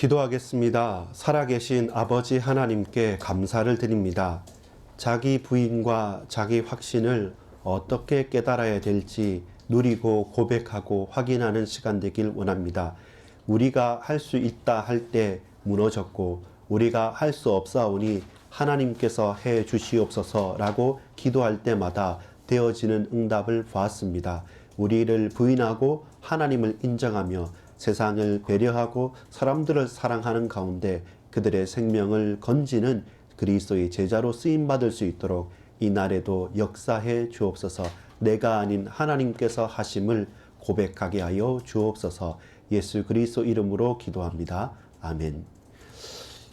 기도하겠습니다. 살아계신 아버지 하나님께 감사를 드립니다. 자기 부인과 자기 확신을 어떻게 깨달아야 될지 누리고 고백하고 확인하는 시간 되길 원합니다. 우리가 할 수 있다 할 때 무너졌고 우리가 할 수 없사오니 하나님께서 해 주시옵소서라고 기도할 때마다 되어지는 응답을 보았습니다. 우리를 부인하고 하나님을 인정하며 세상을 배려하고 사람들을 사랑하는 가운데 그들의 생명을 건지는 그리스도의 제자로 쓰임받을 수 있도록 이 날에도 역사해 주옵소서. 내가 아닌 하나님께서 하심을 고백하게 하여 주옵소서. 예수 그리스도 이름으로 기도합니다. 아멘.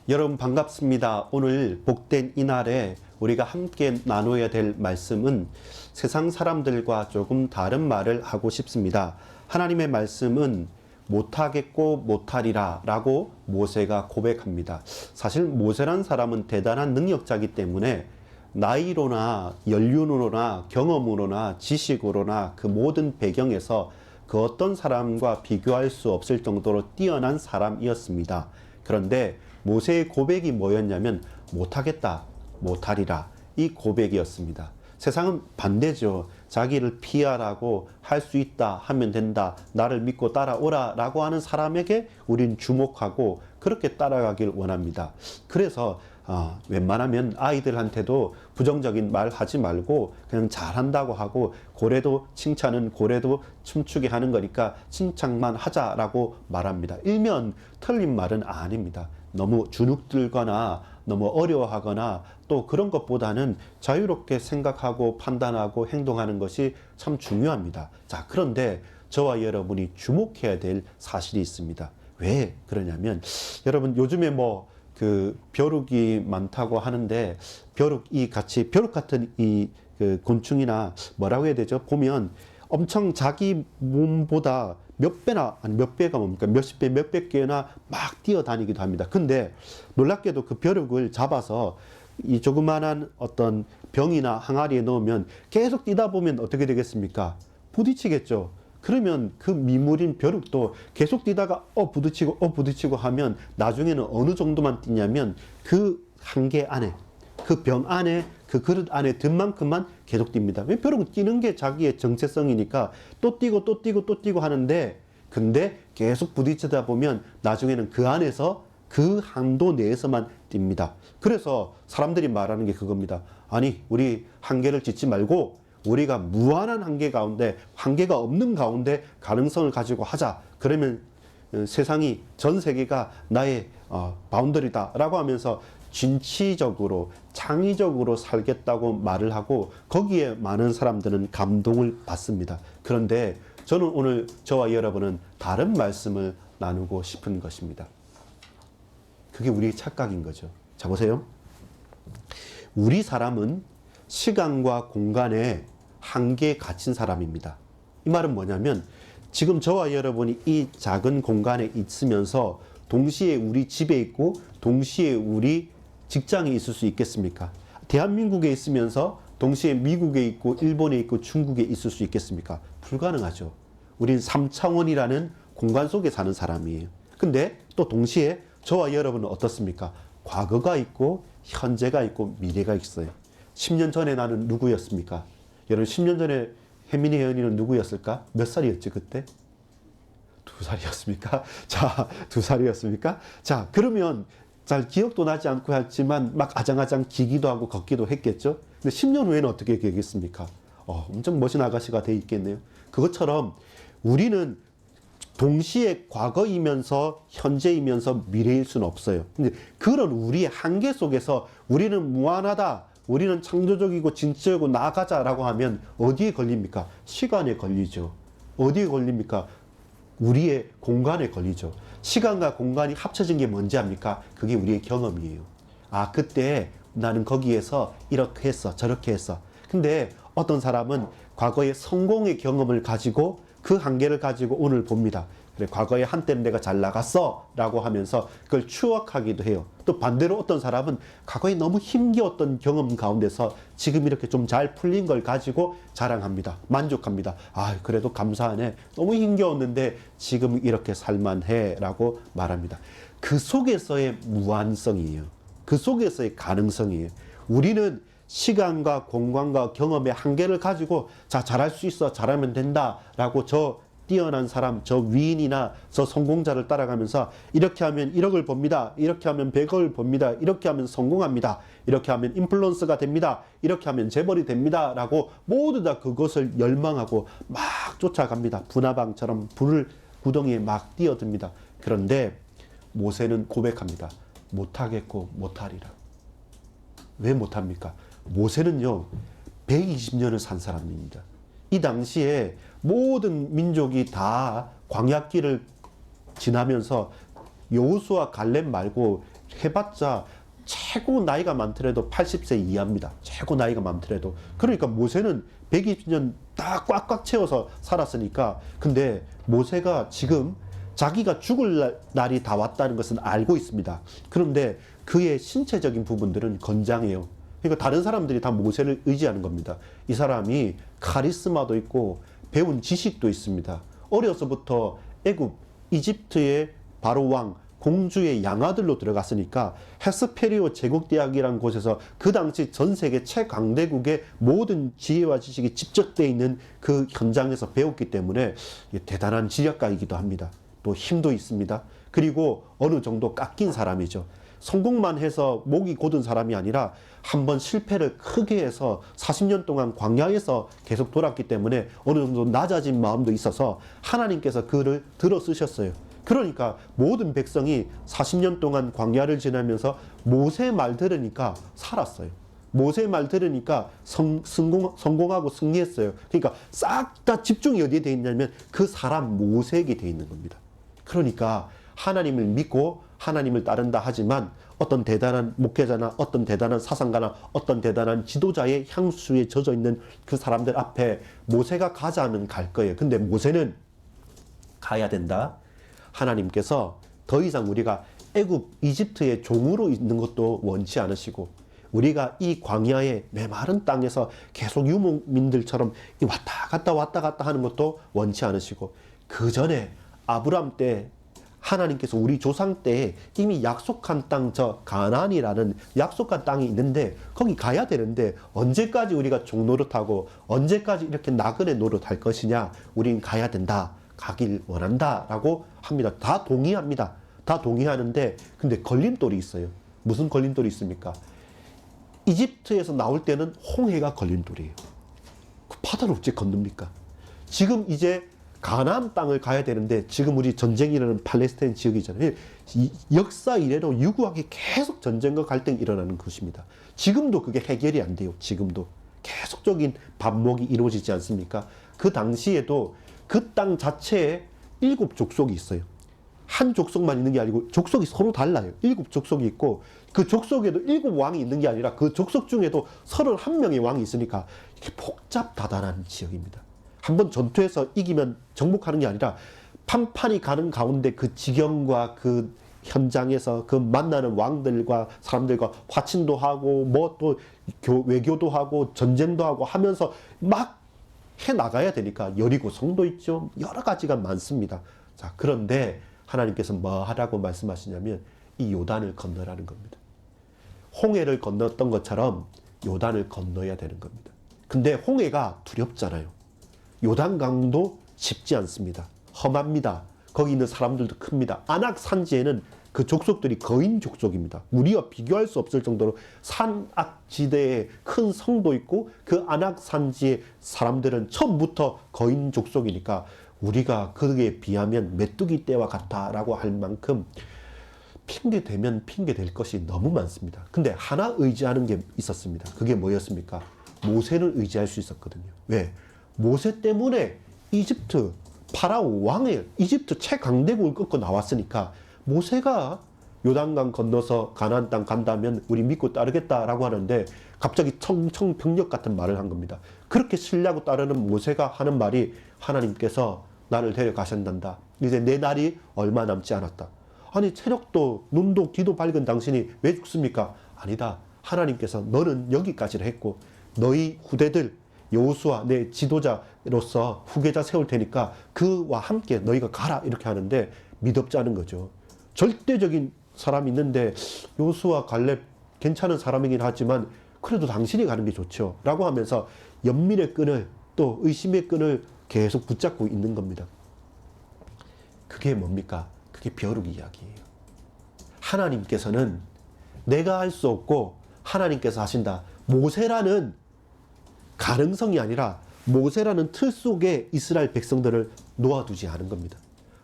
여러분 반갑습니다. 오늘 복된 이 날에 우리가 함께 나눠야 될 말씀은 세상 사람들과 조금 다른 말을 하고 싶습니다. 하나님의 말씀은 못하겠고 못하리라 라고 모세가 고백합니다. 사실 모세란 사람은 대단한 능력자이기 때문에 나이로나 연륜으로나 경험으로나 지식으로나 그 모든 배경에서 그 어떤 사람과 비교할 수 없을 정도로 뛰어난 사람이었습니다. 그런데 모세의 고백이 뭐였냐면 못하겠다, 못하리라 이 고백이었습니다. 세상은 반대죠. 자기를 피하라고 할 수 있다 하면 된다. 나를 믿고 따라오라 라고 하는 사람에게 우린 주목하고 그렇게 따라가길 원합니다. 그래서 웬만하면 아이들한테도 부정적인 말 하지 말고 그냥 잘한다고 하고 고래도 칭찬은 고래도 춤추게 하는 거니까 칭찬만 하자라고 말합니다. 일면 틀린 말은 아닙니다. 너무 주눅들거나 너무 어려워하거나 또 그런 것보다는 자유롭게 생각하고 판단하고 행동하는 것이 참 중요합니다. 자, 그런데 저와 여러분이 주목해야 될 사실이 있습니다. 왜 그러냐면 여러분 요즘에 그 벼룩이 많다고 하는데 벼룩이 같이 벼룩 같은 이 그 곤충이나 뭐라고 해야 되죠? 보면 엄청 자기 몸보다 몇 배나 아니 몇 배가 뭡니까? 몇십 배, 몇백 개나 막 뛰어다니기도 합니다. 근데 놀랍게도 그 벼룩을 잡아서 이 조그만한 어떤 병이나 항아리에 넣으면 계속 뛰다 보면 어떻게 되겠습니까? 부딪히겠죠. 그러면 그 미물인 벼룩도 계속 뛰다가 부딪히고 하면 나중에는 어느 정도만 뛰냐면 그 한계 안에 그 병 안에 그 그릇 안에 든 만큼만 계속 뜁니다. 왜 벼룩은 뛰는 게 자기의 정체성이니까 또 뛰고 또 뛰고 또 뛰고 하는데 근데 계속 부딪히다 보면 나중에는 그 안에서 그 한도 내에서만 뜁니다. 그래서 사람들이 말하는 게 그겁니다. 아니 우리 한계를 짓지 말고 우리가 무한한 한계 가운데 한계가 없는 가운데 가능성을 가지고 하자. 그러면 세상이 전 세계가 나의 바운더리다 라고 하면서 진취적으로 창의적으로 살겠다고 말을 하고 거기에 많은 사람들은 감동을 받습니다. 그런데 저는 오늘 저와 여러분은 다른 말씀을 나누고 싶은 것입니다. 그게 우리의 착각인 거죠. 자 보세요. 우리 사람은 시간과 공간에 한계에 갇힌 사람입니다. 이 말은 뭐냐면 지금 저와 여러분이 이 작은 공간에 있으면서 동시에 우리 집에 있고 동시에 우리 직장에 있을 수 있겠습니까? 대한민국에 있으면서 동시에 미국에 있고 일본에 있고 중국에 있을 수 있겠습니까? 불가능하죠. 우린 3차원이라는 공간 속에 사는 사람이에요. 근데 또 동시에 저와 여러분은 어떻습니까? 과거가 있고 현재가 있고 미래가 있어요. 10년 전에 나는 누구였습니까? 여러분 10년 전에 혜민이 혜연이는 누구였을까? 몇 살이었지 그때? 2살이었습니까? 자, 2살이었습니까? 자, 그러면 잘 기억도 나지 않고 했지만 막 아장아장 기기도 하고 걷기도 했겠죠? 근데 10년 후에는 어떻게 되겠습니까? 엄청 멋진 아가씨가 돼 있겠네요. 그것처럼 우리는 동시에 과거이면서 현재이면서 미래일 수는 없어요. 근데 그런 우리의 한계 속에서 우리는 무한하다. 우리는 창조적이고 진취적이고 나아가자라고 하면 어디에 걸립니까? 시간에 걸리죠. 어디에 걸립니까? 우리의 공간에 걸리죠. 시간과 공간이 합쳐진 게 뭔지 압니까? 그게 우리의 경험이에요. 그때 나는 거기에서 이렇게 했어, 저렇게 했어. 근데 어떤 사람은 과거의 성공의 경험을 가지고 그 한계를 가지고 오늘 봅니다. 그래, 과거에 한때는 내가 잘 나갔어 라고 하면서 그걸 추억하기도 해요. 또 반대로 어떤 사람은 과거에 너무 힘겨웠던 경험 가운데서 지금 이렇게 좀 잘 풀린 걸 가지고 자랑합니다. 만족합니다. 아, 그래도 감사하네. 너무 힘겨웠는데 지금 이렇게 살만해 라고 말합니다. 그 속에서의 무한성이에요. 그 속에서의 가능성이에요. 우리는 시간과 공간과 경험의 한계를 가지고 자, 잘할 수 있어, 잘하면 된다 라고 저 뛰어난 사람, 저 위인이나 저 성공자를 따라가면서 이렇게 하면 1억을 법니다. 이렇게 하면 100억을 법니다. 이렇게 하면 성공합니다. 이렇게 하면 인플루언서가 됩니다. 이렇게 하면 재벌이 됩니다. 라고 모두 다 그것을 열망하고 막 쫓아갑니다. 분화방처럼 불을 구덩이에 막 뛰어듭니다. 그런데 모세는 고백합니다. 못하겠고 못하리라. 왜 못합니까? 모세는요 120년을 산 사람입니다. 이 당시에 모든 민족이 다 광야길을 지나면서 여호수아 갈렙 말고 해봤자 최고 나이가 많더라도 80세 이하입니다. 최고 나이가 많더라도. 그러니까 모세는 120년 다 꽉꽉 채워서 살았으니까. 근데 모세가 지금 자기가 죽을 날이 다 왔다는 것은 알고 있습니다. 그런데 그의 신체적인 부분들은 건장해요. 그러니까 다른 사람들이 다 모세를 의지하는 겁니다. 이 사람이 카리스마도 있고 배운 지식도 있습니다. 어려서부터 애굽, 이집트의 바로 왕, 공주의 양아들로 들어갔으니까 헤스페리오 제국대학이라는 곳에서 그 당시 전 세계 최강대국의 모든 지혜와 지식이 집적되어 있는 그 현장에서 배웠기 때문에 대단한 지략가이기도 합니다. 또 힘도 있습니다. 그리고 어느 정도 깎인 사람이죠. 성공만 해서 목이 곧은 사람이 아니라 한번 실패를 크게 해서 40년 동안 광야에서 계속 돌았기 때문에 어느 정도 낮아진 마음도 있어서 하나님께서 그를 들어 쓰셨어요. 그러니까 모든 백성이 40년 동안 광야를 지나면서 모세 말 들으니까 살았어요. 모세 말 들으니까 성공하고 승리했어요. 그러니까 싹 다 집중이 어디에 돼 있냐면 그 사람 모세에게 돼 있는 겁니다. 그러니까 하나님을 믿고 하나님을 따른다 하지만 어떤 대단한 목회자나 어떤 대단한 사상가나 어떤 대단한 지도자의 향수에 젖어 있는 그 사람들 앞에 모세가 가자 하면 갈 거예요. 근데 모세는 가야 된다. 하나님께서 더 이상 우리가 애굽, 이집트의 종으로 있는 것도 원치 않으시고 우리가 이 광야의 메마른 땅에서 계속 유목민들처럼 왔다 갔다 하는 것도 원치 않으시고 그 전에 아브람 때 하나님께서 우리 조상 때에 이미 약속한 땅, 저 가나안이라는 약속한 땅이 있는데 거기 가야 되는데 언제까지 우리가 종노릇하고 언제까지 이렇게 나그네 노릇할 것이냐. 우린 가야 된다. 가길 원한다. 라고 합니다. 다 동의합니다. 다 동의하는데 근데 걸림돌이 있어요. 무슨 걸림돌이 있습니까? 이집트에서 나올 때는 홍해가 걸림돌이에요. 그 바다를 어찌 건넙니까? 지금 이제 가나안 땅을 가야 되는데 지금 우리 전쟁이 일어나는 팔레스타인 지역이잖아요. 역사 이래로 유구하게 계속 전쟁과 갈등이 일어나는 것입니다. 지금도 그게 해결이 안 돼요. 지금도 계속적인 반목이 이루어지지 않습니까? 그 당시에도 그 땅 자체에 7족속이 있어요. 한 족속만 있는 게 아니고 족속이 서로 달라요. 7족속이 있고 그 족속에도 7왕이 있는 게 아니라 그 족속 중에도 31명의 왕이 있으니까 이게 복잡다단한 지역입니다. 한번 전투에서 이기면 정복하는 게 아니라 판판이 가는 가운데 그 지경과 그 현장에서 그 만나는 왕들과 사람들과 화친도 하고 뭐 또 외교도 하고 전쟁도 하고 하면서 막 해 나가야 되니까 여리고성도 있죠. 여러 가지가 많습니다. 자, 그런데 하나님께서 뭐 하라고 말씀하시냐면 이 요단을 건너라는 겁니다. 홍해를 건넜던 것처럼 요단을 건너야 되는 겁니다. 근데 홍해가 두렵잖아요. 요단강도 쉽지 않습니다. 험합니다. 거기 있는 사람들도 큽니다. 아낙 산지에는 그 족속들이 거인 족속입니다. 우리와 비교할 수 없을 정도로 산악지대에 큰 성도 있고 그 아낙 산지의 사람들은 처음부터 거인 족속이니까 우리가 그에 비하면 메뚜기 떼와 같다라고 할 만큼 핑계 대면 핑계 될 것이 너무 많습니다. 근데 하나 의지하는 게 있었습니다. 그게 뭐였습니까? 모세를 의지할 수 있었거든요. 왜? 모세 때문에 이집트 파라오 왕의 이집트 최강대국을 꺾고 나왔으니까 모세가 요단강 건너서 가나안 땅 간다면 우리 믿고 따르겠다라고 하는데 갑자기 청청병력 같은 말을 한 겁니다. 그렇게 신뢰하고 따르는 모세가 하는 말이 하나님께서 나를 데려가신단다. 이제 내 날이 얼마 남지 않았다. 아니 체력도 눈도 귀도 밝은 당신이 왜 죽습니까? 아니다. 하나님께서 너는 여기까지를 했고 너희 후대들 여호수아 내 지도자로서 후계자 세울 테니까 그와 함께 너희가 가라 이렇게 하는데 미덥지 않은 거죠. 절대적인 사람이 있는데 여호수아 갈렙 괜찮은 사람이긴 하지만 그래도 당신이 가는 게 좋죠 라고 하면서 연민의 끈을 또 의심의 끈을 계속 붙잡고 있는 겁니다. 그게 뭡니까? 그게 벼룩 이야기예요. 하나님께서는 내가 할 수 없고 하나님께서 하신다. 모세라는 가능성이 아니라 모세라는 틀 속에 이스라엘 백성들을 놓아두지 않은 겁니다.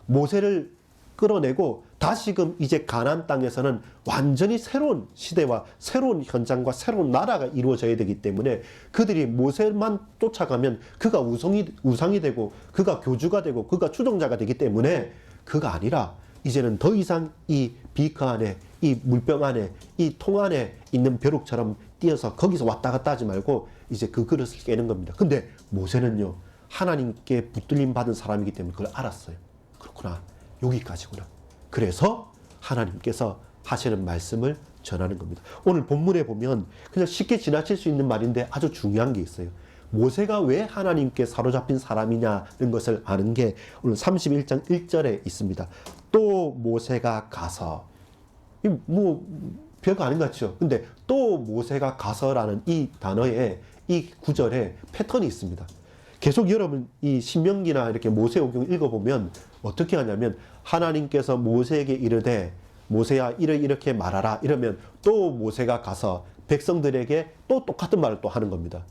모세를 끌어내고 다시금 이제 가나안 땅에서는 완전히 새로운 시대와 새로운 현장과 새로운 나라가 이루어져야 되기 때문에 그들이 모세만 쫓아가면 그가 우상이 되고 그가 교주가 되고 그가 추종자가 되기 때문에 그가 아니라 이제는 더 이상 이 비커 안에 이 물병 안에 이 통 안에 있는 벼룩처럼 뛰어서 거기서 왔다 갔다 하지 말고 이제 그 그릇을 깨는 겁니다. 근데 모세는요 하나님께 붙들림 받은 사람이기 때문에 그걸 알았어요. 그렇구나. 여기까지구나. 그래서 하나님께서 하시는 말씀을 전하는 겁니다. 오늘 본문에 보면 그냥 쉽게 지나칠 수 있는 말인데 아주 중요한 게 있어요. 모세가 왜 하나님께 사로잡힌 사람이냐는 것을 아는 게 오늘 31장 1절에 있습니다. 또 모세가 가서 뭐 별거 아닌 것 같죠. 근데 또 모세가 가서라는 이 단어에 이 구절에 패턴이 있습니다. 계속 여러분 이 신명기나 이렇게 모세오경 읽어보면 어떻게 하냐면 하나님께서 모세에게 이르되 모세야 이렇게 말하라 이러면 또 모세가 가서 백성들에게 또 똑같은 말을 또 하는 겁니다.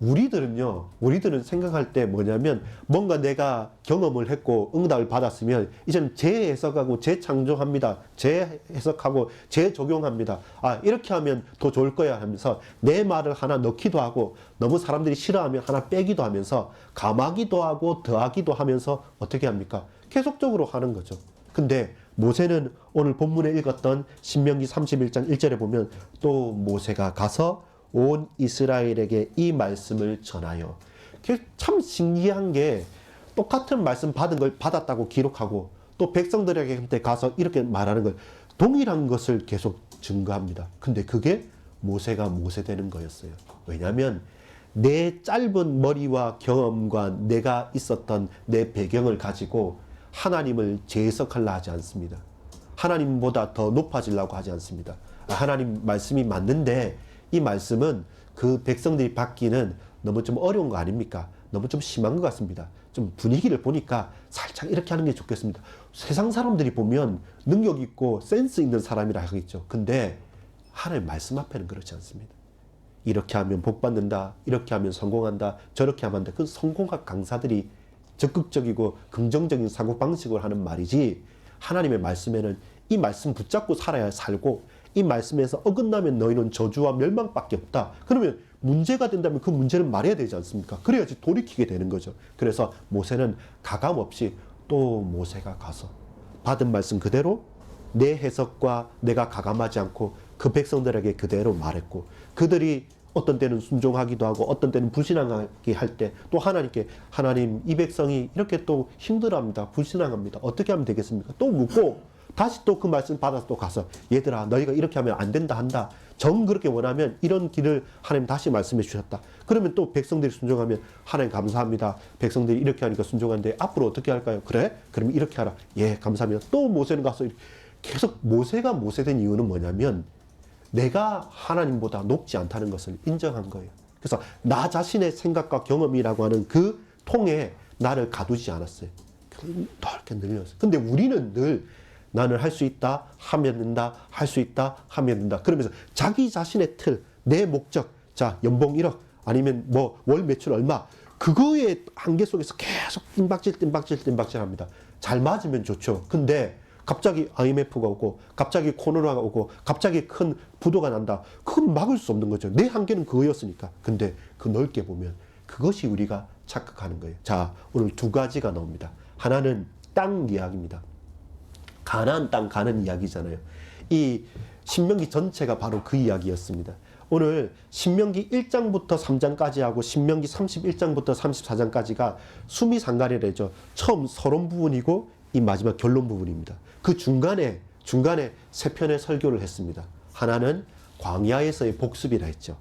우리들은 생각할 때 뭐냐면 뭔가 내가 경험을 했고 응답을 받았으면 이제는 재해석하고 재창조합니다. 재해석하고 재적용합니다. 아 이렇게 하면 더 좋을 거야 하면서 내 말을 하나 넣기도 하고 너무 사람들이 싫어하면 하나 빼기도 하면서 감하기도 하고 더하기도 하면서 어떻게 합니까? 계속적으로 하는 거죠. 근데 모세는 오늘 본문에 읽었던 신명기 31장 1절에 보면 또 모세가 가서 온 이스라엘에게 이 말씀을 전하여. 참 신기한 게 똑같은 말씀 받은 걸 받았다고 기록하고 또 백성들에게 가서 이렇게 말하는 걸 동일한 것을 계속 증거합니다. 근데 그게 모세가 모세되는 거였어요. 왜냐하면 내 짧은 머리와 경험과 내가 있었던 내 배경을 가지고 하나님을 재해석하려 하지 않습니다. 하나님보다 더 높아지려고 하지 않습니다. 하나님 말씀이 맞는데 이 말씀은 그 백성들이 받기는 너무 좀 어려운 거 아닙니까? 너무 좀 심한 것 같습니다. 좀 분위기를 보니까 살짝 이렇게 하는 게 좋겠습니다. 세상 사람들이 보면 능력 있고 센스 있는 사람이라 하겠죠. 근데 하나님 말씀 앞에는 그렇지 않습니다. 이렇게 하면 복 받는다. 이렇게 하면 성공한다. 저렇게 하면 한다. 그 성공학 강사들이 적극적이고 긍정적인 사고방식을 하는 말이지 하나님의 말씀에는 이 말씀 붙잡고 살아야 살고 이 말씀에서 어긋나면 너희는 저주와 멸망밖에 없다. 그러면 문제가 된다면 그 문제는 말해야 되지 않습니까? 그래야지 돌이키게 되는 거죠. 그래서 모세는 가감없이 또 모세가 가서 받은 말씀 그대로 내 해석과 내가 가감하지 않고 그 백성들에게 그대로 말했고 그들이 어떤 때는 순종하기도 하고 어떤 때는 불신앙하게 할 때 또 하나님께 하나님 이 백성이 이렇게 또 힘들어합니다. 불신앙합니다. 어떻게 하면 되겠습니까? 또 묻고 다시 또 그 말씀 받아서 또 가서 얘들아 너희가 이렇게 하면 안 된다 한다. 정 그렇게 원하면 이런 길을 하나님 다시 말씀해 주셨다. 그러면 또 백성들이 순종하면 하나님 감사합니다. 백성들이 이렇게 하니까 순종하는데 앞으로 어떻게 할까요? 그래? 그러면 이렇게 하라. 예 감사합니다. 또 모세는 가서 계속 모세가 모세된 이유는 뭐냐면 내가 하나님보다 높지 않다는 것을 인정한 거예요. 그래서 나 자신의 생각과 경험이라고 하는 그 통에 나를 가두지 않았어요. 이렇게 늘렸어요. 근데 우리는 늘 나는 할 수 있다 하면 된다 할 수 있다 하면 된다 그러면서 자기 자신의 틀 내 목적 자 연봉 1억 아니면 뭐 월 매출 얼마 그거의 한계 속에서 계속 뜀박질 합니다. 잘 맞으면 좋죠. 근데 갑자기 IMF가 오고 갑자기 코로나가 오고 갑자기 큰 부도가 난다. 그건 막을 수 없는 거죠. 내 한계는 그거였으니까. 근데 그 넓게 보면 그것이 우리가 착각하는 거예요. 자 오늘 두 가지가 나옵니다. 하나는 땅 이야기입니다. 가나안 땅 가는 이야기잖아요. 이 신명기 전체가 바로 그 이야기였습니다. 오늘 신명기 1장부터 3장까지 하고 신명기 31장부터 34장까지가 수미상가래죠. 처음 서론 부분이고 이 마지막 결론 부분입니다. 그 중간에 세 편의 설교를 했습니다. 하나는 광야에서의 복습이라 했죠.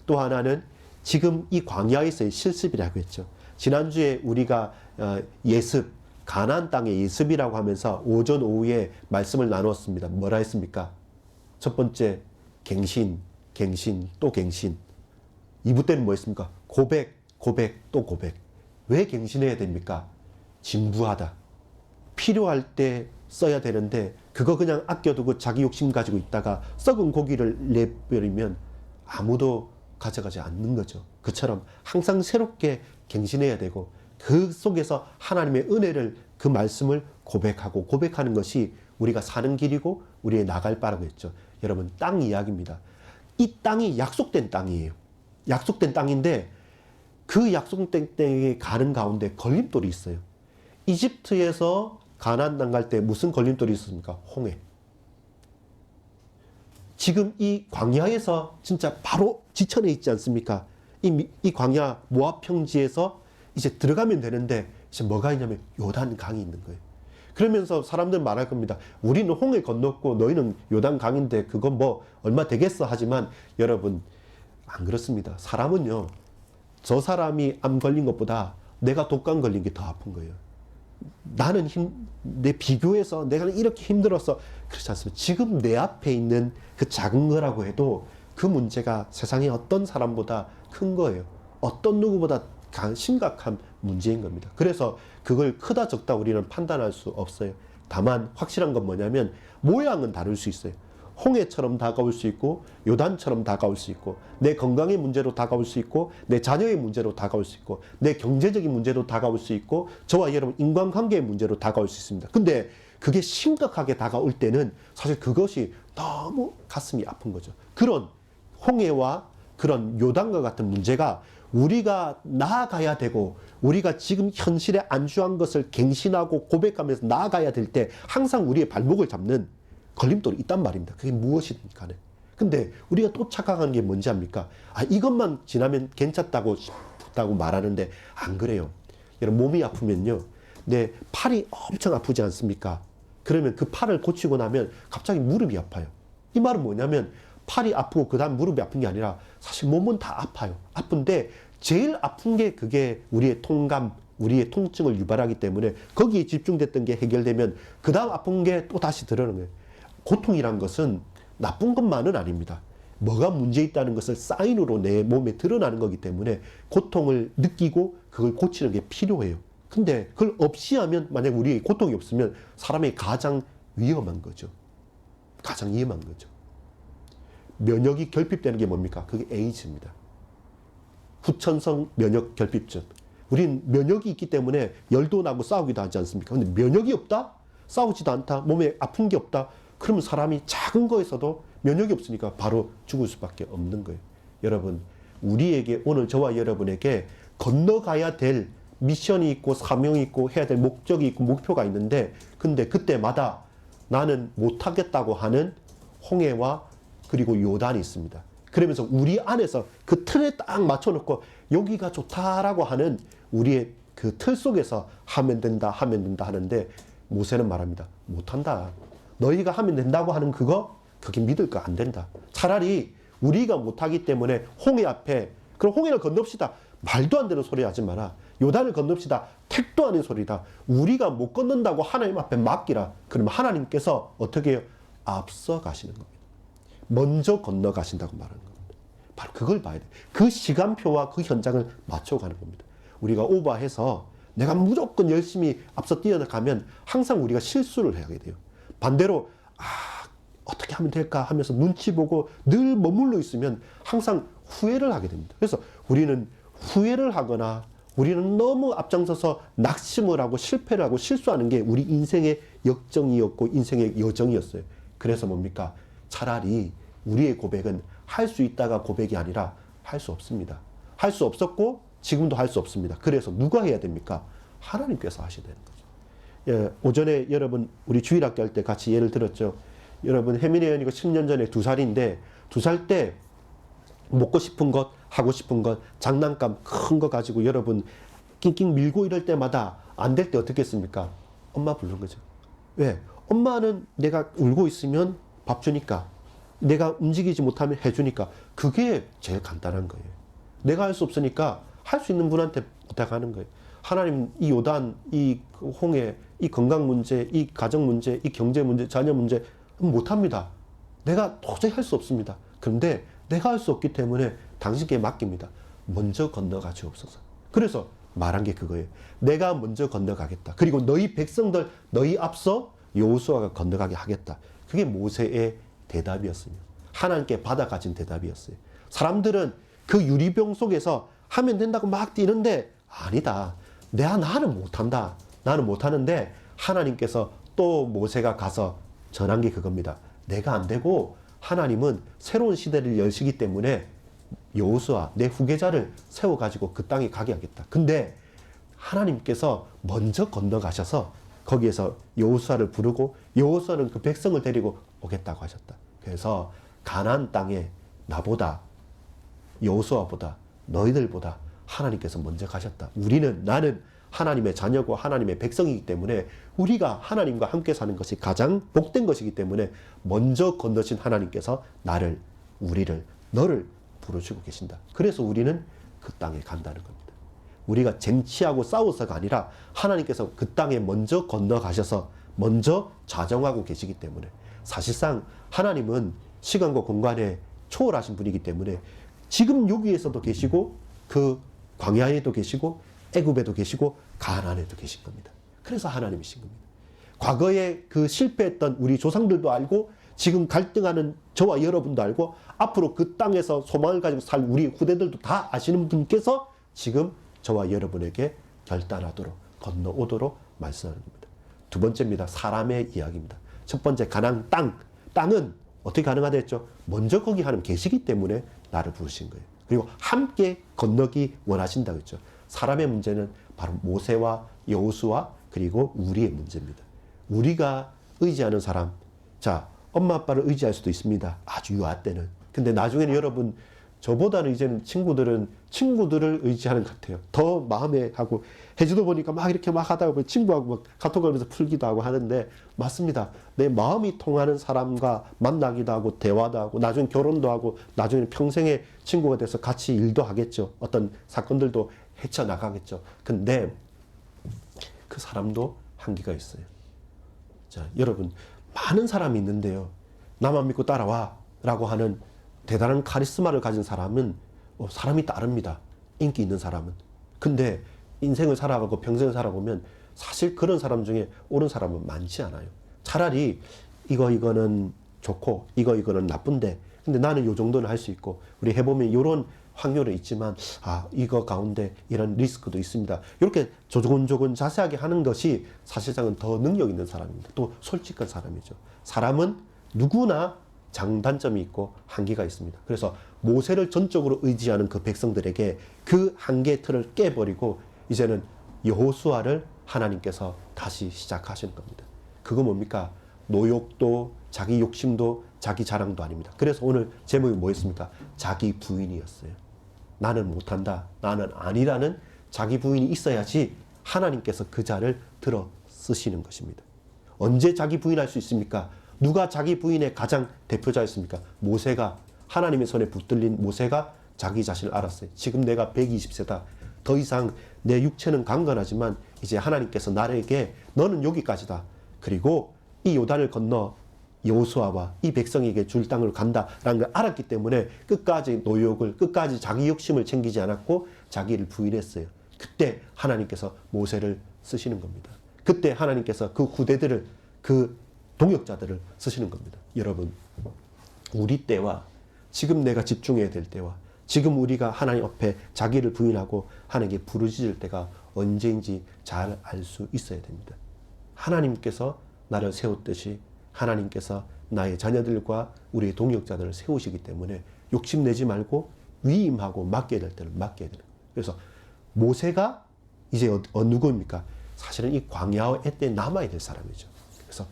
또 하나는 지금 이 광야에서의 실습이라고 했죠. 지난주에 우리가 예습, 가나안 땅의 예습이라고 하면서 오전 오후에 말씀을 나눴습니다. 뭐라 했습니까? 첫 번째 갱신, 또 갱신. 2부 때는 뭐였습니까? 고백, 또 고백. 왜 갱신해야 됩니까? 진부하다. 필요할 때 써야 되는데 그거 그냥 아껴두고 자기 욕심 가지고 있다가 썩은 고기를 내버리면 아무도 가져가지 않는 거죠. 그처럼 항상 새롭게 갱신해야 되고 그 속에서 하나님의 은혜를 그 말씀을 고백하는 것이 우리가 사는 길이고 우리의 나갈 바라고 했죠. 여러분 땅 이야기입니다. 이 땅이 약속된 땅이에요. 약속된 땅인데 그 약속된 땅에 가는 가운데 걸림돌이 있어요. 이집트에서 가나안 땅 갈 때 무슨 걸림돌이 있었습니까? 홍해. 지금 이 광야에서 진짜 바로 지천에 있지 않습니까? 이 광야 모압 평지에서 이제 들어가면 되는데 이제 뭐가 있냐면 요단 강이 있는 거예요. 그러면서 사람들 말할 겁니다. 우리는 홍해 건넜고 너희는 요단 강인데 그건 뭐 얼마 되겠어 하지만 여러분 안 그렇습니다. 사람은요. 저 사람이 암 걸린 것보다 내가 독감 걸린 게 더 아픈 거예요. 나는 내 비교해서 내가 이렇게 힘들어서 그렇지 않습니다. 지금 내 앞에 있는 그 작은 거라고 해도 그 문제가 세상에 어떤 사람보다 큰 거예요. 어떤 누구보다 심각한 문제인 겁니다. 그래서 그걸 크다 적다 우리는 판단할 수 없어요. 다만 확실한 건 뭐냐면 모양은 다를 수 있어요. 홍해처럼 다가올 수 있고 요단처럼 다가올 수 있고 내 건강의 문제로 다가올 수 있고 내 자녀의 문제로 다가올 수 있고 내 경제적인 문제로 다가올 수 있고 저와 여러분 인간관계의 문제로 다가올 수 있습니다. 근데 그게 심각하게 다가올 때는 사실 그것이 너무 가슴이 아픈 거죠. 그런 홍해와 그런 요단과 같은 문제가 우리가 나아가야 되고 우리가 지금 현실에 안주한 것을 갱신하고 고백하면서 나아가야 될 때 항상 우리의 발목을 잡는 걸림돌이 있단 말입니다. 그게 무엇이든 간에. 근데 우리가 또 착각하는 게 뭔지 압니까? 이것만 지나면 괜찮다고 말하는데 안 그래요. 여러분 몸이 아프면요. 내 팔이 엄청 아프지 않습니까? 그러면 그 팔을 고치고 나면 갑자기 무릎이 아파요. 이 말은 뭐냐면 팔이 아프고 그 다음 무릎이 아픈 게 아니라 사실 몸은 다 아파요. 아픈데 제일 아픈 게 그게 우리의 통감, 우리의 통증을 유발하기 때문에 거기에 집중됐던 게 해결되면 그 다음 아픈 게 또 다시 드러나는 거예요. 고통이란 것은 나쁜 것만은 아닙니다. 뭐가 문제 있다는 것을 사인으로 내 몸에 드러나는 거기 때문에 고통을 느끼고 그걸 고치는 게 필요해요. 근데 그걸 없이 하면 만약 우리에게 고통이 없으면 사람이 가장 위험한 거죠. 가장 위험한 거죠. 면역이 결핍되는 게 뭡니까? 그게 에이즈입니다. 후천성 면역 결핍증. 우린 면역이 있기 때문에 열도 나고 싸우기도 하지 않습니까? 근데 면역이 없다? 싸우지도 않다? 몸에 아픈 게 없다? 그러면 사람이 작은 거에서도 면역이 없으니까 바로 죽을 수밖에 없는 거예요. 여러분, 우리에게 오늘 저와 여러분에게 건너가야 될 미션이 있고 사명이 있고 해야 될 목적이 있고 목표가 있는데 근데 그때마다 나는 못하겠다고 하는 홍해와 그리고 요단이 있습니다. 그러면서 우리 안에서 그 틀에 딱 맞춰놓고 여기가 좋다라고 하는 우리의 그 틀 속에서 하면 된다 하는데 모세는 말합니다. 못한다. 너희가 하면 된다고 하는 그게 믿을 거 안 된다. 차라리 우리가 못하기 때문에 홍해 앞에 그럼 홍해를 건넙시다. 말도 안 되는 소리 하지 마라. 요단을 건넙시다. 택도 아닌 소리다. 우리가 못 건넌다고 하나님 앞에 맡기라. 그러면 하나님께서 어떻게 해요? 앞서 가시는 겁니다. 먼저 건너가신다고 말하는 겁니다. 바로 그걸 봐야 돼. 그 시간표와 그 현장을 맞춰가는 겁니다. 우리가 오버해서 내가 무조건 열심히 앞서 뛰어가면 항상 우리가 실수를 하게 돼요. 반대로 어떻게 하면 될까 하면서 눈치 보고 늘 머물러 있으면 항상 후회를 하게 됩니다. 그래서 우리는 후회를 하거나 우리는 너무 앞장서서 낙심을 하고 실패를 하고 실수하는 게 우리 인생의 역정이었고 인생의 여정이었어요. 그래서 뭡니까? 차라리 우리의 고백은 할 수 있다가 고백이 아니라 할 수 없습니다. 할 수 없었고 지금도 할 수 없습니다. 그래서 누가 해야 됩니까? 하나님께서 하셔야 되는 거죠. 예, 오전에 여러분 우리 주일학교 할 때 같이 예를 들었죠. 여러분 혜민이 언니가 10년 전에 2살인데 2살 때 먹고 싶은 것, 하고 싶은 것, 장난감 큰 거 가지고 여러분 낑낑 밀고 이럴 때마다 안 될 때 어떻게 했습니까? 엄마 부르는 거죠. 왜? 엄마는 내가 울고 있으면 밥 주니까, 내가 움직이지 못하면 해주니까, 그게 제일 간단한 거예요. 내가 할 수 없으니까 할 수 있는 분한테 부탁하는 거예요. 하나님, 이 요단, 이 홍해, 이 건강 문제, 이 가정 문제, 이 경제 문제, 자녀 문제 못합니다. 내가 도저히 할 수 없습니다. 그런데 내가 할 수 없기 때문에 당신께 맡깁니다. 먼저 건너가 주옵소서. 그래서 말한 게 그거예요. 내가 먼저 건너가겠다. 그리고 너희 백성들, 너희 앞서 여호수아가 건너가게 하겠다. 그게 모세의 대답이었으며 하나님께 받아가진 대답이었어요. 사람들은 그 유리병 속에서 하면 된다고 막 뛰는데 아니다. 나는 못한다. 나는 못하는데 하나님께서 또 모세가 가서 전한 게 그겁니다. 내가 안 되고 하나님은 새로운 시대를 여시기 때문에 여호수아 내 후계자를 세워가지고 그 땅에 가게 하겠다. 근데 하나님께서 먼저 건너가셔서 거기에서 여호수아를 부르고 여호수아는 그 백성을 데리고 오겠다고 하셨다. 그래서 가나안 땅에 나보다 여호수아보다 너희들보다 하나님께서 먼저 가셨다. 나는 하나님의 자녀고 하나님의 백성이기 때문에 우리가 하나님과 함께 사는 것이 가장 복된 것이기 때문에 먼저 건너신 하나님께서 우리를, 너를 부르시고 계신다. 그래서 우리는 그 땅에 간다는 겁니다. 우리가 쟁취하고 싸워서가 아니라 하나님께서 그 땅에 먼저 건너가셔서 먼저 자정하고 계시기 때문에 사실상 하나님은 시간과 공간에 초월하신 분이기 때문에 지금 여기에서도 계시고 그 광야에도 계시고 애굽에도 계시고 가나안에도 계신 겁니다. 그래서 하나님이신 겁니다. 과거에 그 실패했던 우리 조상들도 알고 지금 갈등하는 저와 여러분도 알고 앞으로 그 땅에서 소망을 가지고 살 우리 후대들도 다 아시는 분께서 지금 저와 여러분에게 결단하도록 건너오도록 말씀하는 겁니다. 두 번째입니다. 사람의 이야기입니다. 첫 번째 가나안 땅은 어떻게 가능하다 했죠? 먼저 거기 하나님 계시기 때문에 나를 부르신 거예요. 그리고 함께 건너기 원하신다고 했죠. 사람의 문제는 바로 모세와 여호수아 그리고 우리의 문제입니다. 우리가 의지하는 사람, 자, 엄마 아빠를 의지할 수도 있습니다. 아주 유아 때는. 근데 나중에는 여러분, 저보다는 이제는 친구들을 의지하는 것 같아요. 더 마음에 하고, 해주도 보니까 막 이렇게 막 하다가 보면 친구하고 막 카톡 하면서 풀기도 하고 하는데, 맞습니다. 내 마음이 통하는 사람과 만나기도 하고, 대화도 하고, 나중에 결혼도 하고, 나중에 평생의 친구가 돼서 같이 일도 하겠죠. 어떤 사건들도 헤쳐나가겠죠. 근데 그 사람도 한계가 있어요. 자, 여러분, 많은 사람이 있는데요. 나만 믿고 따라와 라고 하는 대단한 카리스마를 가진 사람은 사람이 따릅니다. 인기 있는 사람은. 근데 인생을 살아가고 평생을 살아보면 사실 그런 사람 중에 옳은 사람은 많지 않아요. 차라리 이거는 좋고 이거는 나쁜데 근데 나는 요 정도는 할 수 있고 우리 해보면 이런 확률은 있지만 이거 가운데 이런 리스크도 있습니다. 이렇게 조곤조곤 자세하게 하는 것이 사실상은 더 능력 있는 사람입니다. 또 솔직한 사람이죠. 사람은 누구나 장단점이 있고 한계가 있습니다. 그래서 모세를 전적으로 의지하는 그 백성들에게 그 한계 틀을 깨버리고 이제는 여호수아를 하나님께서 다시 시작하시는 겁니다. 그거 뭡니까? 노욕도 자기 욕심도 자기 자랑도 아닙니다. 그래서 오늘 제목이 뭐였습니까? 자기 부인이었어요. 나는 못한다. 나는 아니라는 자기 부인이 있어야지 하나님께서 그 자를 들어 쓰시는 것입니다. 언제 자기 부인할 수 있습니까? 누가 자기 부인의 가장 대표자였습니까? 모세가 하나님의 손에 붙들린 모세가 자기 자신을 알았어요. 지금 내가 120세다. 더 이상 내 육체는 강건하지만 이제 하나님께서 나에게 너는 여기까지다. 그리고 이 요단을 건너 여호수아와 이 백성에게 줄 땅을 간다라는 걸 알았기 때문에 끝까지 노욕을 끝까지 자기 욕심을 챙기지 않았고 자기를 부인했어요. 그때 하나님께서 모세를 쓰시는 겁니다. 그때 하나님께서 그 후대들을 그 동역자들을 쓰시는 겁니다. 여러분, 우리 때와 지금 내가 집중해야 될 때와 지금 우리가 하나님 앞에 자기를 부인하고 하나님께 부르짖을 때가 언제인지 잘 알 수 있어야 됩니다. 하나님께서 나를 세웠듯이 하나님께서 나의 자녀들과 우리의 동역자들을 세우시기 때문에 욕심내지 말고 위임하고 맡겨야 될 때는 맡겨야 되는 거예요. 그래서 모세가 이제 누구입니까? 사실은 이 광야의 때 남아야 될 사람이죠. 그래서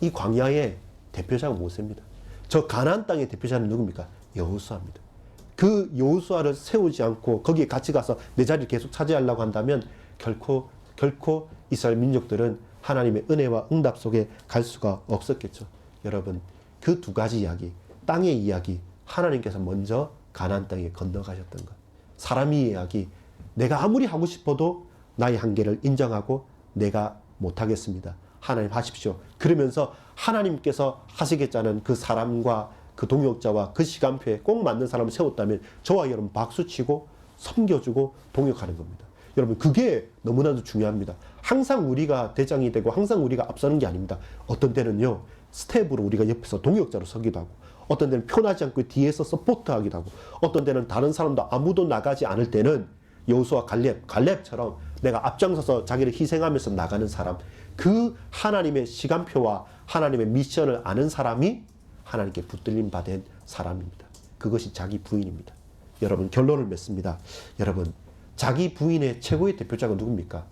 이 광야의 대표자가 모세입니다. 저 가나안 땅의 대표자는 누굽니까? 여호수아입니다. 그 여호수아를 세우지 않고 거기에 같이 가서 내 자리를 계속 차지하려고 한다면 결코 이스라엘 민족들은 하나님의 은혜와 응답 속에 갈 수가 없었겠죠. 여러분, 그 두 가지 이야기, 땅의 이야기, 하나님께서 먼저 가나안 땅에 건너가셨던 것. 사람의 이야기, 내가 아무리 하고 싶어도 나의 한계를 인정하고 내가 못하겠습니다. 하나님 하십시오. 그러면서 하나님께서 하시겠다는 그 사람과 그 동역자와 그 시간표에 꼭 맞는 사람을 세웠다면 저와 여러분 박수치고 섬겨주고 동역하는 겁니다. 여러분, 그게 너무나도 중요합니다. 항상 우리가 대장이 되고 항상 우리가 앞서는 게 아닙니다. 어떤 때는요, 스텝으로 우리가 옆에서 동역자로 서기도 하고, 어떤 때는 편하지 않고 뒤에서 서포트하기도 하고, 어떤 때는 다른 사람도 아무도 나가지 않을 때는 여호수아 갈렙처럼 내가 앞장서서 자기를 희생하면서 나가는 사람, 그 하나님의 시간표와 하나님의 미션을 아는 사람이 하나님께 붙들림 받은 사람입니다. 그것이 자기 부인입니다. 여러분, 결론을 맺습니다. 여러분, 자기 부인의 최고의 대표자가 누굽니까?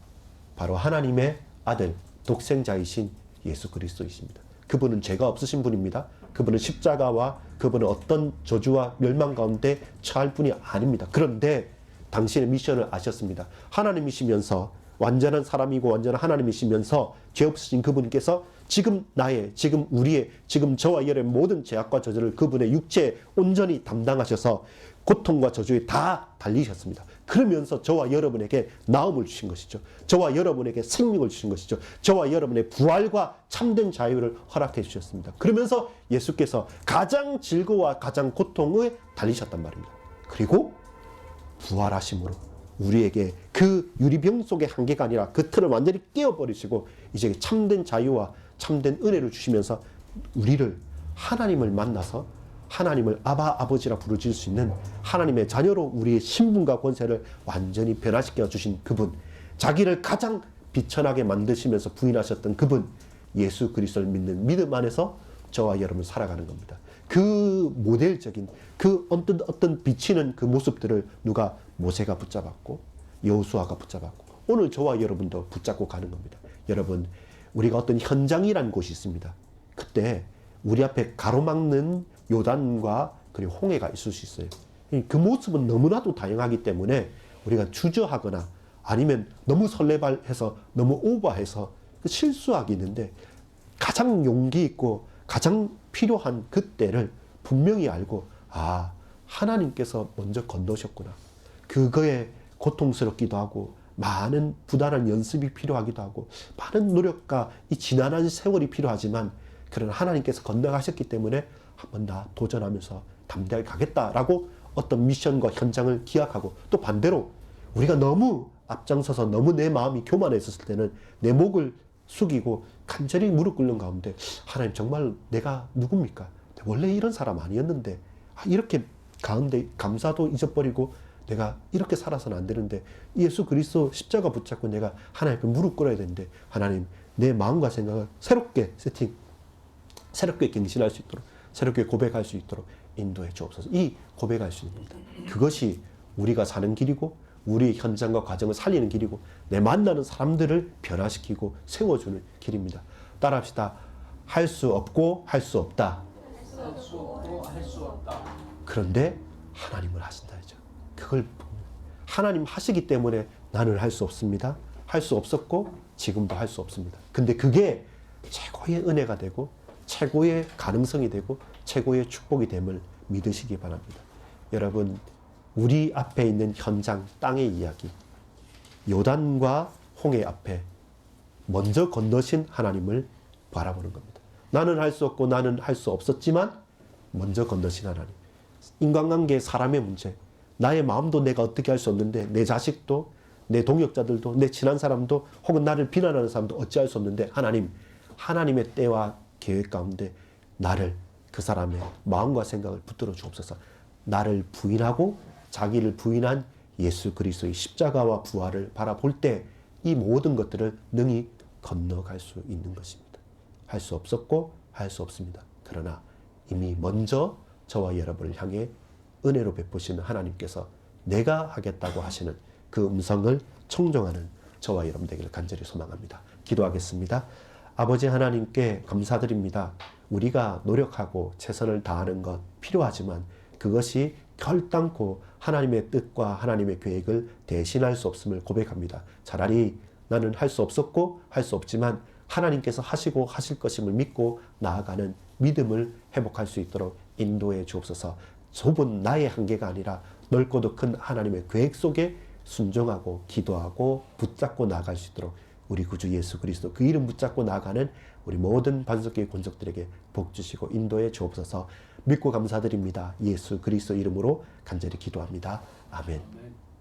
바로 하나님의 아들, 독생자이신 예수 그리스도이십니다. 그분은 죄가 없으신 분입니다. 그분은 십자가와 그분은 어떤 저주와 멸망 가운데 처할 분이 아닙니다. 그런데 당신의 미션을 아셨습니다. 하나님이시면서 완전한 사람이고 완전한 하나님이시면서 죄 없으신 그분께서 지금 우리의, 지금 저와 여러분의 모든 죄악과 저주를 그분의 육체에 온전히 담당하셔서 고통과 저주에 다 달리셨습니다. 그러면서 저와 여러분에게 나음을 주신 것이죠. 저와 여러분에게 생명을 주신 것이죠. 저와 여러분의 부활과 참된 자유를 허락해 주셨습니다. 그러면서 예수께서 가장 즐거워 가장 고통에 달리셨단 말입니다. 그리고 부활하심으로 우리에게 그 유리병 속의 한계가 아니라 그 틀을 완전히 깨어버리시고 이제 참된 자유와 참된 은혜를 주시면서 우리를, 하나님을 만나서 하나님을 아버지라 부르실 수 있는 하나님의 자녀로 우리의 신분과 권세를 완전히 변화시켜 주신 그분, 자기를 가장 비천하게 만드시면서 부인하셨던 그분, 예수 그리스도를 믿는 믿음 안에서 저와 여러분 살아가는 겁니다. 그 모델적인 그 어떤 비치는 그 모습들을 누가? 모세가 붙잡았고 여호수아가 붙잡았고 오늘 저와 여러분도 붙잡고 가는 겁니다. 여러분, 우리가 어떤 현장이라는 곳이 있습니다. 그때 우리 앞에 가로막는 요단과 그리고 홍해가 있을 수 있어요. 그 모습은 너무나도 다양하기 때문에 우리가 주저하거나 아니면 너무 설레발해서 너무 오버해서 실수하기 있는데, 가장 용기 있고 가장 필요한 그때를 분명히 알고, 아, 하나님께서 먼저 건너셨구나. 그거에 고통스럽기도 하고 많은 부단한 연습이 필요하기도 하고 많은 노력과 이 지난한 세월이 필요하지만, 그러나 하나님께서 건너가셨기 때문에 한번 다 도전하면서 담대하게 가겠다라고 어떤 미션과 현장을 기약하고, 또 반대로 우리가 너무 앞장서서 너무 내 마음이 교만했었을 때는 내 목을 숙이고 간절히 무릎 꿇는 가운데, 하나님 정말 내가 누굽니까? 원래 이런 사람 아니었는데, 이렇게 가운데 감사도 잊어버리고 내가 이렇게 살아서는 안 되는데, 예수 그리스도 십자가 붙잡고 내가 하나님께 무릎 꿇어야 되는데, 하나님 내 마음과 생각을 새롭게 새롭게 갱신할 수 있도록, 새롭게 고백할 수 있도록 인도해 주옵소서. 이 고백할 수 있는 겁니다. 그것이 우리가 사는 길이고 우리의 현장과 과정을 살리는 길이고 내 만나는 사람들을 변화시키고 세워주는 길입니다. 따라합시다. 할 수 없고 할 수 없다. 할 수 없고 할 수 없다. 그런데 하나님을 하신다. 그걸 하나님 하시기 때문에 나는 할 수 없습니다. 할 수 없었고 지금도 할 수 없습니다. 근데 그게 최고의 은혜가 되고 최고의 가능성이 되고 최고의 축복이 됨을 믿으시기 바랍니다. 여러분, 우리 앞에 있는 현장, 땅의 이야기, 요단과 홍해 앞에 먼저 건너신 하나님을 바라보는 겁니다. 나는 할 수 없고 나는 할 수 없었지만 먼저 건너신 하나님. 인간관계, 사람의 문제, 나의 마음도 내가 어떻게 할 수 없는데, 내 자식도, 내 동역자들도, 내 친한 사람도, 혹은 나를 비난하는 사람도 어찌할 수 없는데, 하나님의 때와 계획 가운데 나를, 그 사람의 마음과 생각을 붙들어 주옵소서. 나를 부인하고 자기를 부인한 예수 그리스도의 십자가와 부활을 바라볼 때 이 모든 것들을 능히 건너갈 수 있는 것입니다. 할 수 없었고 할 수 없습니다. 그러나 이미 먼저 저와 여러분을 향해 은혜로 베푸시는 하나님께서 내가 하겠다고 하시는 그 음성을 청종하는 저와 여러분 되기를 간절히 소망합니다. 기도하겠습니다. 아버지 하나님께 감사드립니다. 우리가 노력하고 최선을 다하는 것 필요하지만 그것이 결단코 하나님의 뜻과 하나님의 계획을 대신할 수 없음을 고백합니다. 차라리 나는 할 수 없었고 할 수 없지만 하나님께서 하시고 하실 것임을 믿고 나아가는 믿음을 회복할 수 있도록 인도해 주옵소서. 좁은 나의 한계가 아니라 넓고도 큰 하나님의 계획 속에 순종하고 기도하고 붙잡고 나아갈 수 있도록 우리 구주 예수 그리스도 그 이름 붙잡고 나아가는 우리 모든 반석교회 권속들에게 복 주시고 인도해 주옵소서. 믿고 감사드립니다. 예수 그리스도 이름으로 간절히 기도합니다. 아멘. 아멘.